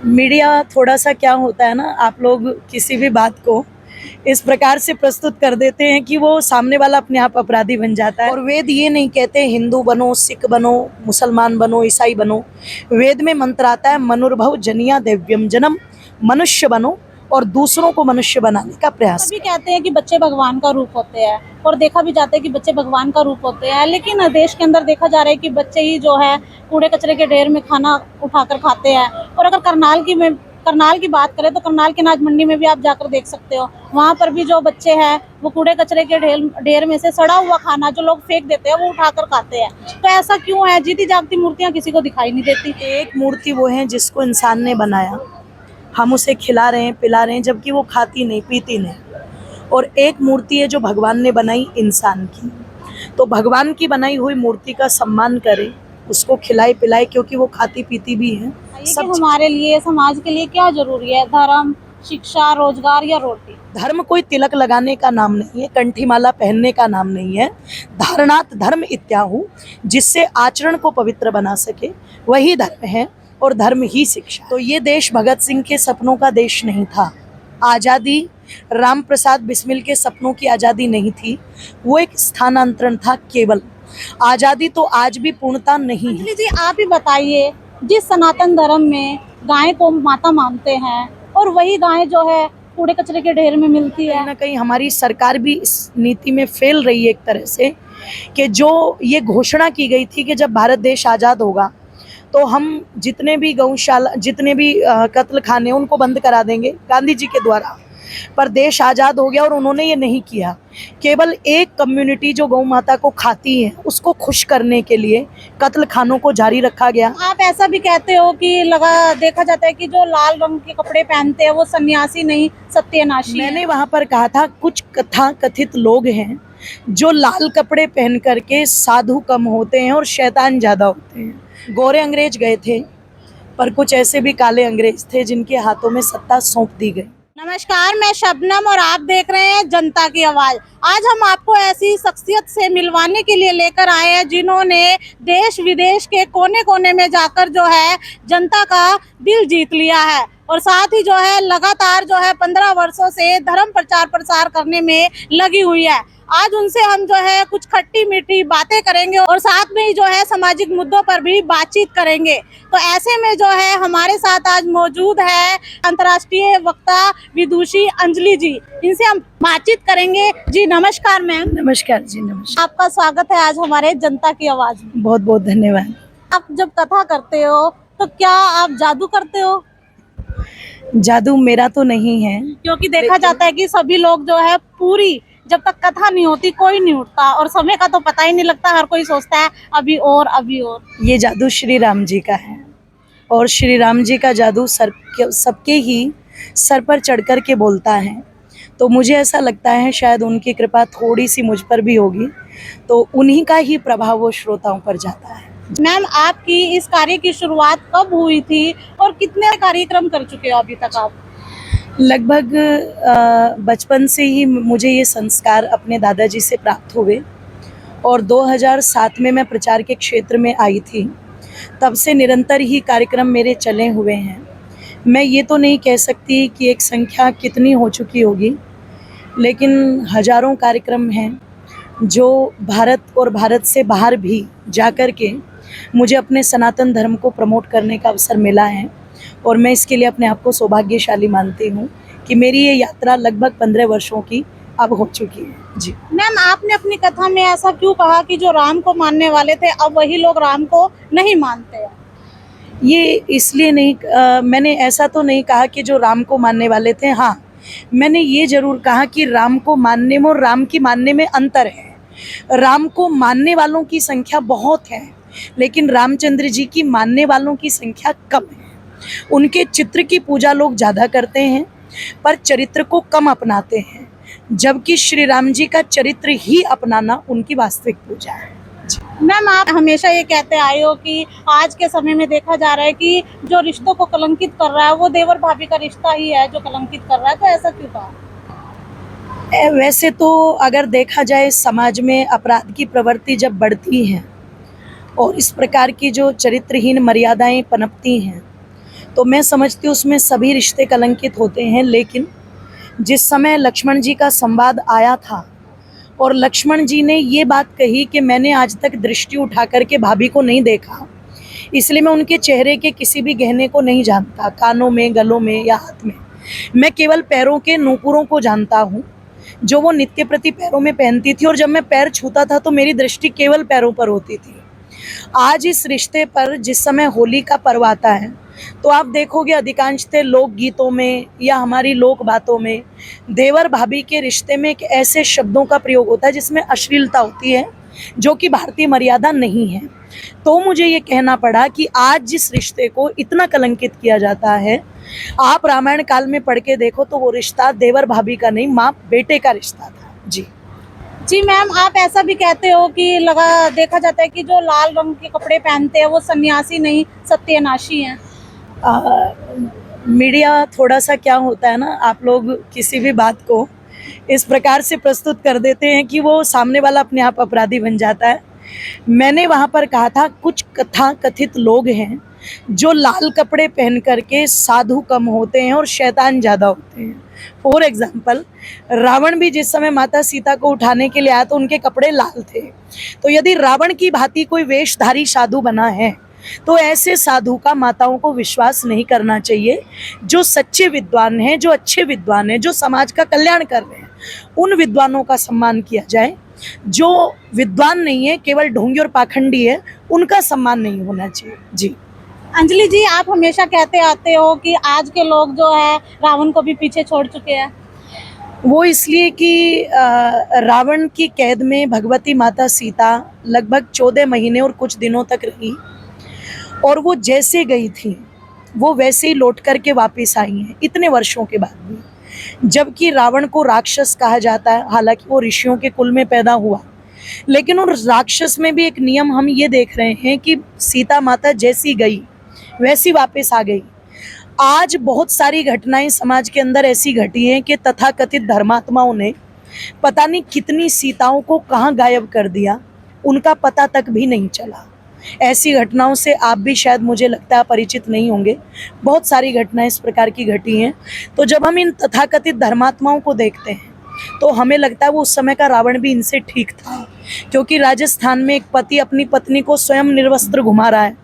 Media थोड़ा सा क्या होता है ना, आप लोग किसी भी बात को इस प्रकार से प्रस्तुत कर देते हैं कि वो सामने वाला अपने आप अपराधी बन जाता है। और वेद ये नहीं कहते हिंदू बनो, सिख बनो, मुसलमान बनो, ईसाई बनो। वेद में मंत्र आता है मनुर्भव जनिया दिव्यम जन्म, मनुष्य बनो और दूसरों को मनुष्य बनाने का प्रयास। सभी कहते हैं कि बच्चे भगवान का रूप होते हैं और देखा भी जाता है कि बच्चे भगवान का रूप होते हैं, लेकिन देश के अंदर देखा जा रहा है कि बच्चे ही जो है कूड़े कचरे के ढेर में खाना उठाकर खाते हैं। और अगर करनाल की बात करें तो करनाल की अनाज मंडी में भी आप जाकर देख सकते हो, वहाँ पर भी जो बच्चे हैं वो कूड़े कचरे के ढेर में से सड़ा हुआ खाना जो लोग फेंक देते हैं वो उठाकर खाते हैं। तो ऐसा क्यों है? जीती जागती मूर्तियाँ किसी को दिखाई नहीं देती। एक मूर्ति वो है जिसको इंसान ने बनाया, हम उसे खिला रहे हैं, पिला रहे हैं, जबकि वो खाती नहीं, पीती नहीं। और एक मूर्ति है जो भगवान ने बनाई इंसान की, तो भगवान की बनाई हुई मूर्ति का सम्मान करें, उसको खिलाए पिलाए, क्योंकि वो खाती पीती भी है। सब हमारे लिए, समाज के लिए क्या जरूरी है? धर्म, शिक्षा, रोजगार या रोटी? धर्म कोई तिलक लगाने का नाम नहीं है, कंठी माला पहनने का नाम नहीं है। धारणात धर्म इत्याहु, जिससे आचरण को पवित्र बना सके, वही धर्म है। और धर्म ही शिक्षा। तो ये देश भगत सिंह के सपनों का देश नहीं था। आज़ादी राम प्रसाद बिस्मिल के सपनों की आज़ादी नहीं थी, वो एक स्थानांतरण था केवल। आज़ादी तो आज भी पूर्णता नहीं है। जी आप ही बताइए, जिस सनातन धर्म में गाय को माता मानते हैं और वही गाय जो है कूड़े कचरे के ढेर में मिलती है। कहीं ना कहीं हमारी सरकार भी इस नीति में फेल रही है एक तरह से, कि जो ये घोषणा की गई थी कि जब भारत देश आज़ाद होगा तो हम जितने भी गौशाला, जितने भी कत्ल खाने उनको बंद करा देंगे गांधी जी के द्वारा। पर देश आज़ाद हो गया और उन्होंने ये नहीं किया। केवल एक कम्युनिटी जो गौ माता को खाती है उसको खुश करने के लिए कत्ल खानों को जारी रखा गया। आप ऐसा भी कहते हो कि देखा जाता है कि जो लाल रंग के कपड़े पहनते हैं वो सन्यासी नहीं सत्यनाशी। मैंने वहाँ पर कहा था कुछ कथा कथित लोग हैं जो लाल कपड़े पहन करके साधु कम होते हैं और शैतान ज़्यादा होते हैं। गोरे अंग्रेज गए थे, पर कुछ ऐसे भी काले अंग्रेज थे जिनके हाथों में सत्ता सौंप दी गई। नमस्कार, मैं शबनम और आप देख रहे हैं जनता की आवाज। आज हम आपको ऐसी शख्सियत से मिलवाने के लिए लेकर आए हैं जिन्होंने देश विदेश के कोने कोने में जाकर जो है जनता का दिल जीत लिया है और साथ ही जो है लगातार जो है 15 वर्षों से धर्म प्रचार प्रसार करने में लगी हुई है। आज उनसे हम जो है कुछ खट्टी मीठी बातें करेंगे और साथ में ही जो है सामाजिक मुद्दों पर भी बातचीत करेंगे। तो ऐसे में जो है हमारे साथ आज मौजूद है अंतर्राष्ट्रीय वक्ता विदुषी अंजलि जी, इनसे हम बातचीत करेंगे। जी नमस्कार मैम। नमस्कार जी, नमस्कार। आपका स्वागत है आज हमारे जनता की आवाज में। बहुत बहुत धन्यवाद। आप जब कथा करते हो तो क्या आप जादू करते हो? जादू मेरा तो नहीं है, क्योंकि देखा जाता है कि सभी लोग जो है पूरी जब तक कथा नहीं होती कोई नहीं उठता और समय का तो पता ही नहीं लगता, हर कोई सोचता है अभी और अभी और। ये जादू श्री राम जी का है और श्री राम जी का जादू सबके ही सर पर चढ़ कर के बोलता है। तो मुझे ऐसा लगता है शायद उनकी कृपा थोड़ी सी मुझ पर भी होगी, तो उन्हीं का ही प्रभाव वो श्रोताओं पर जाता है। मैम आपकी इस कार्य की शुरुआत कब हुई थी और कितने कार्यक्रम कर चुके हो अभी तक आप? लगभग बचपन से ही मुझे ये संस्कार अपने दादाजी से प्राप्त हुए और 2007 में मैं प्रचार के क्षेत्र में आई थी। तब से निरंतर ही कार्यक्रम मेरे चले हुए हैं। मैं ये तो नहीं कह सकती कि एक संख्या कितनी हो चुकी होगी, लेकिन हजारों कार्यक्रम हैं जो भारत और भारत से बाहर भी जाकर के मुझे अपने सनातन धर्म को प्रमोट करने का अवसर मिला है और मैं इसके लिए अपने आप को सौभाग्यशाली मानती हूँ कि मेरी ये यात्रा लगभग 15 वर्षों की अब हो चुकी है। जी मैम, आपने अपनी कथा में ऐसा क्यों कहा कि जो राम को मानने वाले थे अब वही लोग राम को नहीं मानते हैं? ये इसलिए नहीं, मैंने ऐसा तो नहीं कहा कि जो राम को मानने वाले थे। हाँ, मैंने ये जरूर कहा कि राम को मानने में और राम की मानने में अंतर है। राम को मानने वालों की संख्या बहुत है, लेकिन रामचंद्र जी की मानने वालों की संख्या कम है। उनके चित्र की पूजा लोग ज़्यादा करते हैं पर चरित्र को कम अपनाते हैं, जबकि श्री राम जी का चरित्र ही अपनाना उनकी वास्तविक पूजा है। मैम, आप हमेशा ये कहते आए हो कि आज के समय में देखा जा रहा है कि जो रिश्तों को कलंकित कर रहा है वो देवर भाभी का रिश्ता ही है जो कलंकित कर रहा है, तो ऐसा क्यों कहा? वैसे तो अगर देखा जाए समाज में अपराध की प्रवृत्ति जब बढ़ती है और इस प्रकार की जो चरित्रहीन मर्यादाएं पनपती हैं, तो मैं समझती हूँ उसमें सभी रिश्ते कलंकित होते हैं। लेकिन जिस समय लक्ष्मण जी का संवाद आया था और लक्ष्मण जी ने ये बात कही कि मैंने आज तक दृष्टि उठा करके भाभी को नहीं देखा, इसलिए मैं उनके चेहरे के किसी भी गहने को नहीं जानता, कानों में, गलों में या हाथ में। मैं केवल पैरों के नूपुरों को जानता हूँ जो वो नित्य प्रति पैरों में पहनती थी, और जब मैं पैर छूता था तो मेरी दृष्टि केवल पैरों पर होती थी। आज इस रिश्ते पर जिस समय होली का पर्व आता है तो आप देखोगे अधिकांशतः लोक गीतों में या हमारी लोक बातों में देवर भाभी के रिश्ते में एक ऐसे शब्दों का प्रयोग होता है जिसमें अश्लीलता होती है, जो कि भारतीय मर्यादा नहीं है। तो मुझे ये कहना पड़ा कि आज जिस रिश्ते को इतना कलंकित किया जाता है, आप रामायण काल में पढ़ के देखो तो वो रिश्ता देवर भाभी का नहीं, माँ बेटे का रिश्ता था। जी जी मैम, आप ऐसा भी कहते हो कि देखा जाता है कि जो लाल रंग के कपड़े पहनते हैं वो सन्यासी नहीं सत्यानाशी हैं। मीडिया थोड़ा सा क्या होता है ना, आप लोग किसी भी बात को इस प्रकार से प्रस्तुत कर देते हैं कि वो सामने वाला अपने आप अपराधी बन जाता है। मैंने वहाँ पर कहा था कुछ कथा कथित लोग हैं जो लाल कपड़े पहन करके साधु कम होते हैं और शैतान ज़्यादा होते हैं। फॉर एग्जाम्पल, रावण भी जिस समय माता सीता को उठाने के लिए आया तो उनके कपड़े लाल थे। तो यदि रावण की भांति कोई वेशधारी साधु बना है तो ऐसे साधु का माताओं को विश्वास नहीं करना चाहिए। जो सच्चे विद्वान हैं, जो अच्छे विद्वान हैं, जो समाज का कल्याण कर रहे हैं, उन विद्वानों का सम्मान किया जाए। जो विद्वान नहीं है, केवल ढोंगी और पाखंडी है, उनका सम्मान नहीं होना चाहिए। जी अंजलि जी, आप हमेशा कहते आते हो कि आज के लोग जो है रावण को भी पीछे छोड़ चुके हैं। वो इसलिए कि रावण की कैद में भगवती माता सीता लगभग 14 महीने और कुछ दिनों तक रही, और वो जैसे गई थी वो वैसे ही लौट करके वापस आई हैं इतने वर्षों के बाद भी। जबकि रावण को राक्षस कहा जाता है, हालांकि वो ऋषियों के कुल में पैदा हुआ, लेकिन उन राक्षस में भी एक नियम हम ये देख रहे हैं कि सीता माता जैसी गई वैसी वापस आ गई। आज बहुत सारी घटनाएं समाज के अंदर ऐसी घटी हैं कि तथाकथित धर्मात्माओं ने पता नहीं कितनी सीताओं को कहाँ गायब कर दिया, उनका पता तक भी नहीं चला। ऐसी घटनाओं से आप भी शायद मुझे लगता है परिचित नहीं होंगे, बहुत सारी घटनाएं इस प्रकार की घटी हैं। तो जब हम इन तथाकथित धर्मात्माओं को देखते हैं तो हमें लगता है वो उस समय का रावण भी इनसे ठीक था, क्योंकि राजस्थान में एक पति अपनी पत्नी को स्वयं निर्वस्त्र घुमा रहा है,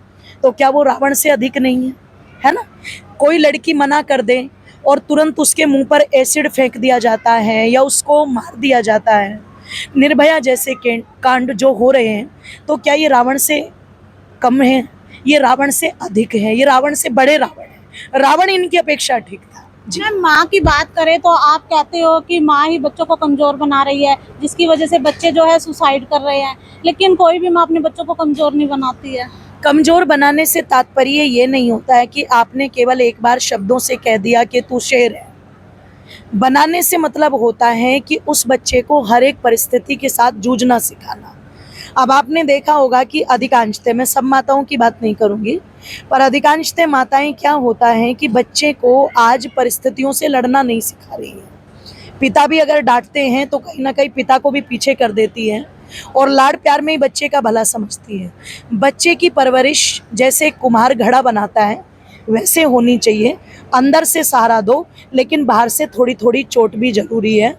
तो क्या वो रावण से अधिक नहीं है ना? कोई लड़की मना कर दे और तुरंत उसके मुंह पर एसिड फेंक दिया जाता है या उसको मार दिया जाता है, निर्भया जैसे कांड जो हो रहे हैं, तो क्या ये रावण से कम है? ये रावण से अधिक है, ये रावण से बड़े रावण है। रावण इनकी अपेक्षा ठीक था। जी मैम, माँ की बात करें तो आप कहते हो कि माँ ही बच्चों को कमजोर बना रही है, जिसकी वजह से बच्चे जो है सुसाइड कर रहे हैं, लेकिन कोई भी माँ अपने बच्चों को कमजोर नहीं बनाती है। कमजोर बनाने से तात्पर्य ये नहीं होता है कि आपने केवल एक बार शब्दों से कह दिया कि तू शेर है। बनाने से मतलब होता है कि उस बच्चे को हर एक परिस्थिति के साथ जूझना सिखाना। अब आपने देखा होगा कि अधिकांशतः, मैं सब माताओं की बात नहीं करूंगी, पर अधिकांशतः माताएं क्या होता है कि बच्चे को आज परिस्थितियों से लड़ना नहीं सिखा रही है। पिता भी अगर डांटते हैं तो कहीं ना कहीं पिता को भी पीछे कर देती है और लाड़ प्यार में ही बच्चे का भला समझती है। बच्चे की परवरिश जैसे कुम्हार घड़ा बनाता है वैसे होनी चाहिए। अंदर से सहारा दो, लेकिन बाहर से थोड़ी थोड़ी चोट भी जरूरी है,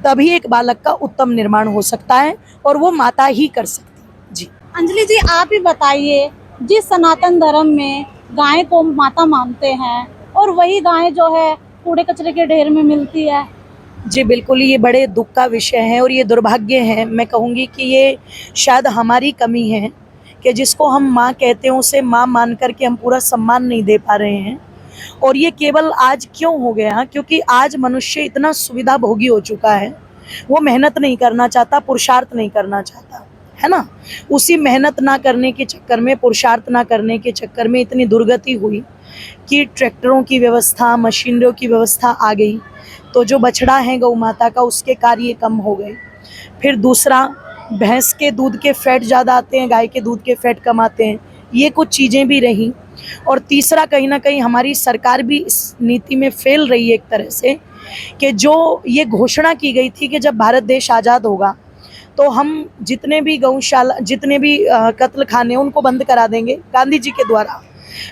तभी एक बालक का उत्तम निर्माण हो सकता है, और वो माता ही कर सकती है। जी अंजलि जी, आप ही बताइए, जिस सनातन धर्म में गाय को माता मानते हैं और वही गाय जो है कूड़े कचरे के ढेर में मिलती है। जी बिल्कुल, ये बड़े दुख का विषय है और ये दुर्भाग्य है। मैं कहूँगी कि ये शायद हमारी कमी है कि जिसको हम माँ कहते हैं उसे माँ मान करके हम पूरा सम्मान नहीं दे पा रहे हैं। और ये केवल आज क्यों हो गया? क्योंकि आज मनुष्य इतना सुविधा भोगी हो चुका है, वो मेहनत नहीं करना चाहता, पुरुषार्थ नहीं करना चाहता, है ना? उसी मेहनत ना करने के चक्कर में, पुरुषार्थ ना करने के चक्कर में इतनी दुर्गति हुई कि ट्रैक्टरों की व्यवस्था, मशीनरियों की व्यवस्था आ गई, तो जो बछड़ा है गौ माता का उसके कार्य कम हो गए। फिर दूसरा, भैंस के दूध के फैट ज़्यादा आते हैं, गाय के दूध के फैट कम आते हैं, ये कुछ चीज़ें भी रहीं। और तीसरा, कहीं ना कहीं हमारी सरकार भी इस नीति में फेल रही है एक तरह से, कि जो ये घोषणा की गई थी कि जब भारत देश आज़ाद होगा तो हम जितने भी गौशाला, जितने भी कत्ल खाने उनको बंद करा देंगे गांधी जी के द्वारा।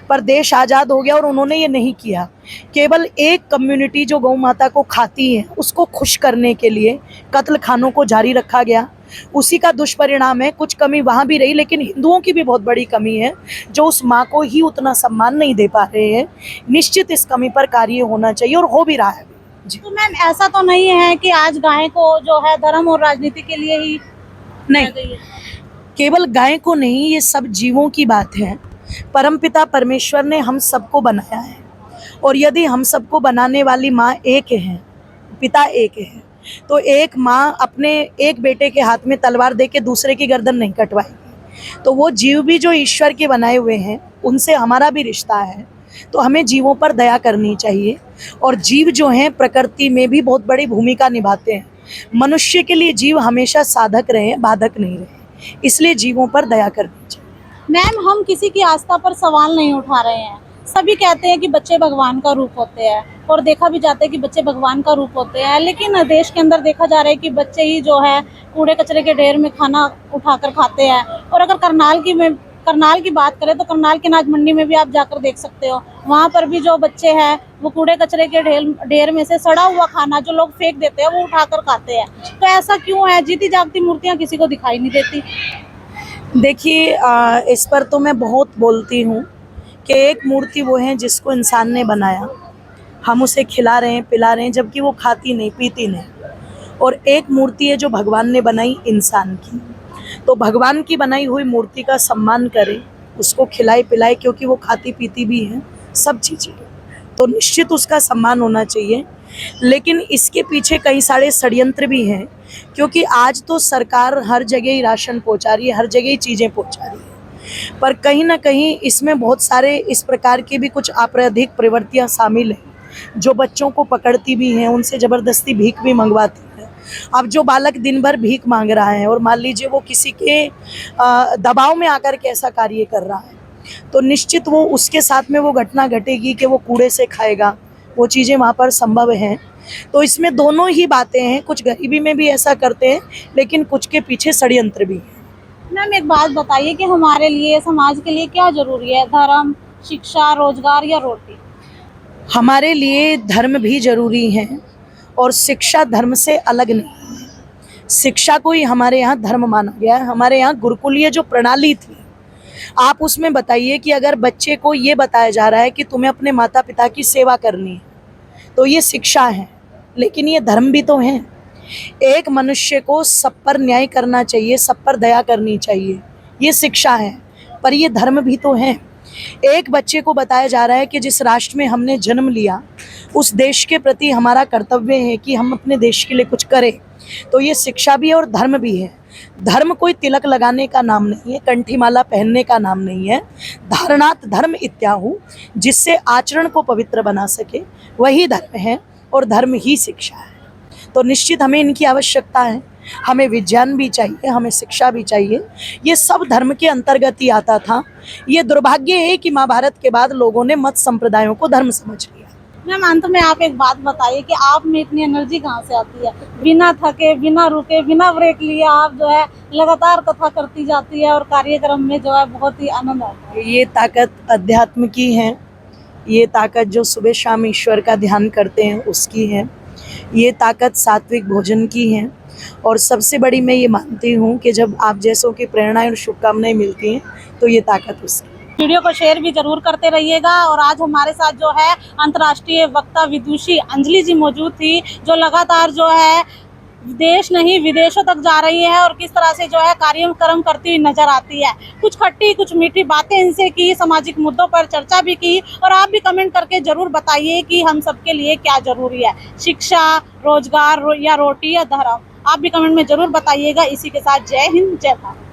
पर देश आज़ाद हो गया और उन्होंने ये नहीं किया। केवल एक कम्युनिटी जो गौ माता को खाती है उसको खुश करने के लिए कत्ल खानों को जारी रखा गया। उसी का दुष्परिणाम है, कुछ कमी वहाँ भी रही, लेकिन हिंदुओं की भी बहुत बड़ी कमी है जो उस माँ को ही उतना सम्मान नहीं दे पा रहे हैं। निश्चित इस कमी पर कार्य होना चाहिए और हो भी रहा है जी। तो मैम ऐसा तो नहीं है कि आज गाय को जो है धर्म और राजनीति के लिए ही नहीं, केवल गाय को नहीं, ये सब जीवों की बात है। परमपिता परमेश्वर ने हम सबको बनाया है और यदि हम सबको बनाने वाली माँ एक है, पिता एक है, तो एक माँ अपने एक बेटे के हाथ में तलवार दे के दूसरे की गर्दन नहीं कटवाएगी। तो वो जीव भी जो ईश्वर के बनाए हुए हैं उनसे हमारा भी रिश्ता है, तो हमें जीवों पर दया करनी चाहिए। और जीव जो हैं प्रकृति में भी बहुत बड़ी भूमिका निभाते हैं। मनुष्य के लिए जीव हमेशा साधक रहे, बाधक नहीं रहे, इसलिए जीवों पर दया करनी चाहिए। मैम हम किसी की आस्था पर सवाल नहीं उठा रहे हैं। सभी कहते हैं कि बच्चे भगवान का रूप होते हैं और देखा भी जाता है कि बच्चे भगवान का रूप होते हैं, लेकिन देश के अंदर देखा जा रहा है कि बच्चे ही जो है कूड़े कचरे के ढेर में खाना उठाकर खाते हैं। और अगर करनाल की बात करें तो करनाल की अनाज मंडी में भी आप जाकर देख सकते हो, वहाँ पर भी जो बच्चे हैं वो कूड़े कचरे के ढेर में से सड़ा हुआ खाना जो लोग फेंक देते हैं वो उठाकर खाते हैं। तो ऐसा क्यों है? जीती जागती मूर्तियाँ किसी को दिखाई नहीं देती। देखिए, इस पर तो मैं बहुत बोलती हूँ कि एक मूर्ति वो है जिसको इंसान ने बनाया, हम उसे खिला रहे हैं, पिला रहे हैं, जबकि वो खाती नहीं, पीती नहीं। और एक मूर्ति है जो भगवान ने बनाई इंसान की, तो भगवान की बनाई हुई मूर्ति का सम्मान करें, उसको खिलाए पिलाए, क्योंकि वो खाती पीती भी है, सब चीज़ें, तो निश्चित उसका सम्मान होना चाहिए। लेकिन इसके पीछे कई सारे षड्यंत्र भी हैं, क्योंकि आज तो सरकार हर जगह ही राशन पहुंचा रही है, हर जगह ही चीज़ें पहुंचा रही है, पर कहीं ना कहीं इसमें बहुत सारे इस प्रकार की भी कुछ आपराधिक प्रवृत्तियां शामिल हैं जो बच्चों को पकड़ती भी हैं, उनसे ज़बरदस्ती भीख भी मंगवाती है। अब जो बालक दिन भर भीख मांग रहा है और मान लीजिए वो किसी के दबाव में आकर के ऐसा कार्य कर रहा है, तो निश्चित वो उसके साथ में वो घटना घटेगी कि वो कूड़े से खाएगा, वो चीज़ें वहाँ पर संभव हैं। तो इसमें दोनों ही बातें हैं, कुछ गरीबी में भी ऐसा करते हैं, लेकिन कुछ के पीछे षड्यंत्र भी है। मैम एक बात बताइए कि हमारे लिए, समाज के लिए क्या जरूरी है? धर्म, शिक्षा, रोजगार या रोटी? हमारे लिए धर्म भी जरूरी है और शिक्षा धर्म से अलग नहीं है। शिक्षा को ही हमारे यहाँ धर्म माना गया है। हमारे यहाँ गुरुकुलीय जो प्रणाली थी, आप उसमें बताइए कि अगर बच्चे को ये बताया जा रहा है कि तुम्हें अपने माता पिता की सेवा करनी है, तो ये शिक्षा है, लेकिन ये धर्म भी तो है। एक मनुष्य को सब पर न्याय करना चाहिए, सब पर दया करनी चाहिए, ये शिक्षा है, पर ये धर्म भी तो है। एक बच्चे को बताया जा रहा है कि जिस राष्ट्र में हमने जन्म लिया उस देश के प्रति हमारा कर्तव्य है कि हम अपने देश के लिए कुछ करें, तो ये शिक्षा भी है और धर्म भी है। धर्म कोई तिलक लगाने का नाम नहीं है, कंठीमाला पहनने का नाम नहीं है। धारणात धर्म इत्याहु, जिससे आचरण को पवित्र बना सके, वही धर्म है और धर्म ही शिक्षा है। तो निश्चित हमें इनकी आवश्यकता है, हमें विज्ञान भी चाहिए, हमें शिक्षा भी चाहिए, ये सब धर्म के अंतर्गत ही आता था। ये दुर्भाग्य है कि महाभारत के बाद लोगों ने मत संप्रदायों को धर्म समझ लिया। मैम अंत में आप एक बात बताइए कि आप में इतनी एनर्जी कहाँ से आती है? बिना थके, बिना रुके, बिना ब्रेक लिए आप जो है लगातार कथा करती जाती है और कार्यक्रम में जो है बहुत ही आनंद आता है। ये ताकत अध्यात्म की है, ये ताकत जो सुबह शाम ईश्वर का ध्यान करते हैं उसकी है, ये ताकत सात्विक भोजन की है, और सबसे बड़ी मैं ये मानती हूँ कि जब आप जैसों की प्रेरणाएं और शुभकामनाएं मिलती हैं तो ये ताकत उसकी। वीडियो को शेयर भी जरूर करते रहिएगा। और आज हमारे साथ जो है अंतर्राष्ट्रीय वक्ता विदुषी अंजलि जी मौजूद थी, जो लगातार जो है देश नहीं विदेशों तक जा रही है और किस तरह से जो है कार्यक्रम करती हुई नजर आती है। कुछ खट्टी कुछ मीठी बातें इनसे की, सामाजिक मुद्दों पर चर्चा भी की, और आप भी कमेंट करके जरूर बताइए कि हम सबके लिए क्या जरूरी है, शिक्षा, रोजगार या रोटी या धर्म। आप भी कमेंट में जरूर बताइएगा। इसी के साथ जय हिंद, जय भारत।